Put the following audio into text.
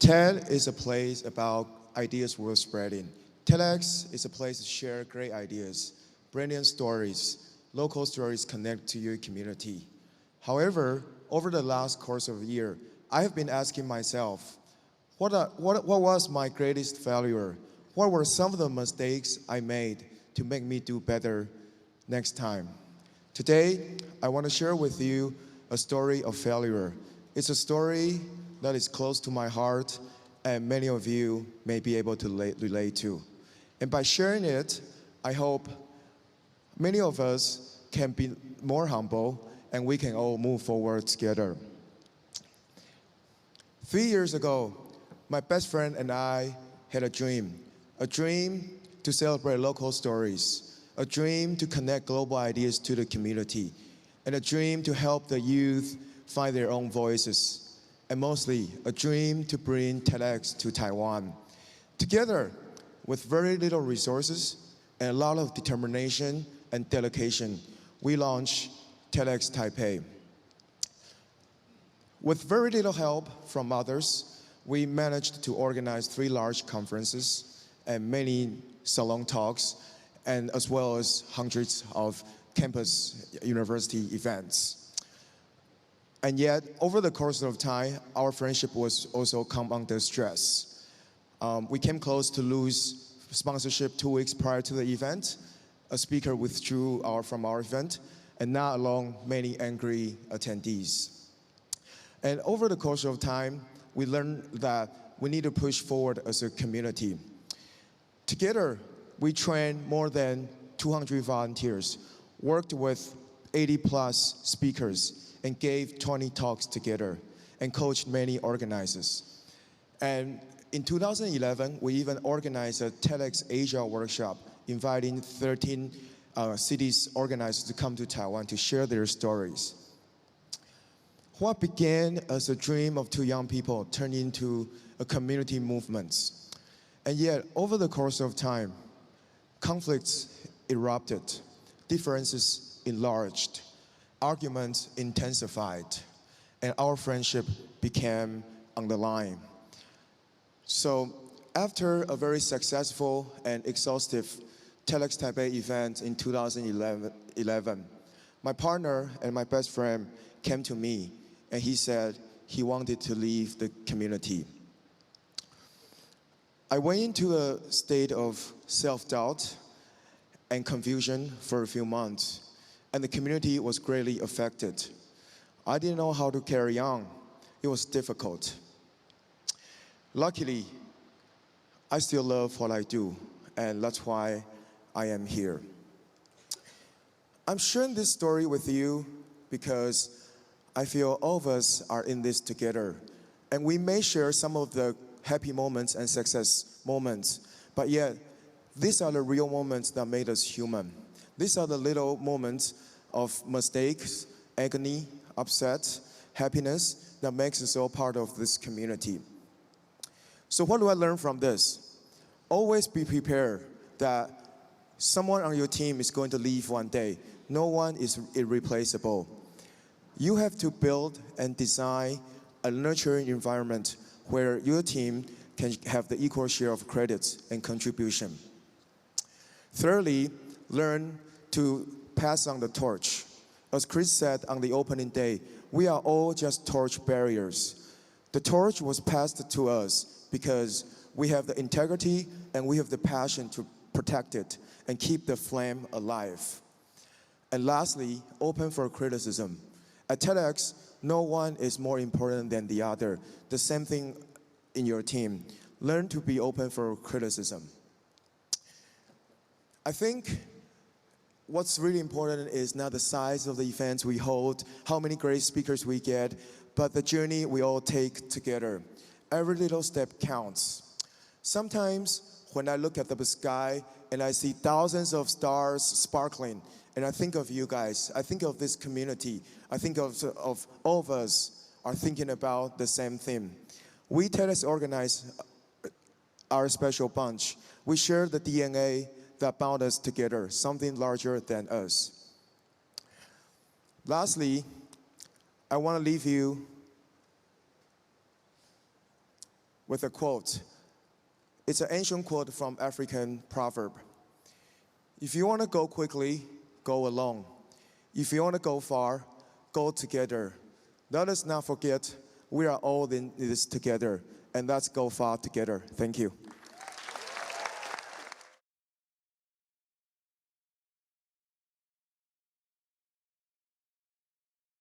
TED is a place about ideas worth spreading. TEDx is a place to share great ideas, brilliant stories, local stories connect to your community. However, over the last course of a year, I have been asking myself, what was my greatest failure? What were some of the mistakes I made to make me do better next time? Today, I want to share with you a story of failure. It's a story that is close to my heart and many of you may be able to relate to. And by sharing it, I hope many of us can be more humble and we can all move forward together. 3 years ago, my best friend and I had a dream to celebrate local stories, a dream to connect global ideas to the community, and a dream to help the youth find their own voices, and mostly a dream to bring TEDx to Taiwan. Together, with very little resources and a lot of determination and dedication, we launched TEDxTaipei. With very little help from others, we managed to organize 3 large conferences and many salon talks, and as well as hundreds of campus university events. And yet, over the course of time, our friendship was also come under stress. We came close to lose sponsorship 2 weeks prior to the event. A speaker withdrew from our event, and not along many angry attendees. And over the course of time, we learned that we need to push forward as a community. Together, we trained more than 200 volunteers, worked with 80+ speakers, and gave 20 talks together, and coached many organizers. And in 2011, we even organized a TEDx Asia workshop, inviting 13 cities organizers to come to Taiwan to share their stories. What began as a dream of 2 young people turned into a community movement. And yet, over the course of time, conflicts erupted, differences enlarged, arguments intensified, and our friendship became on the line. So, after a very successful and exhaustive TEDxTaipei event in 2011, my partner and my best friend came to me and he said he wanted to leave the community. I went into a state of self-doubt and confusion for a few months, and the community was greatly affected. I didn't know how to carry on. It was difficult. Luckily, I still love what I do, and that's why I am here. I'm sharing this story with you because I feel all of us are in this together, and we may share some of the happy moments and success moments, but yet these are the real moments that made us human. These are the little moments of mistakes, agony, upset, happiness that makes us all part of this community. So what do I learn from this? Always be prepared that someone on your team is going to leave one day. No one is irreplaceable. You have to build and design a nurturing environment where your team can have the equal share of credits and contribution. Thirdly, learn to pass on the torch. As Chris said on the opening day, we are all just torch bearers. The torch was passed to us because we have the integrity and we have the passion to protect it and keep the flame alive. And lastly, open for criticism. At TEDx, no one is more important than the other. The same thing in your team. Learn to be open for criticism. I think what's really important is not the size of the events we hold, how many great speakers we get, but the journey we all take together. Every little step counts. Sometimes when I look at the sky and I see thousands of stars sparkling, and I think of you guys, I think of this community, I think of all of us are thinking about the same thing. We TEDx organize our special bunch. We share the DNA that bound us together, something larger than us. Lastly, I want to leave you with a quote. It's an ancient quote from African proverb. If you want to go quickly, go alone. If you want to go far, go together. Let us not forget we are all in this together, and let's go far together. Thank you.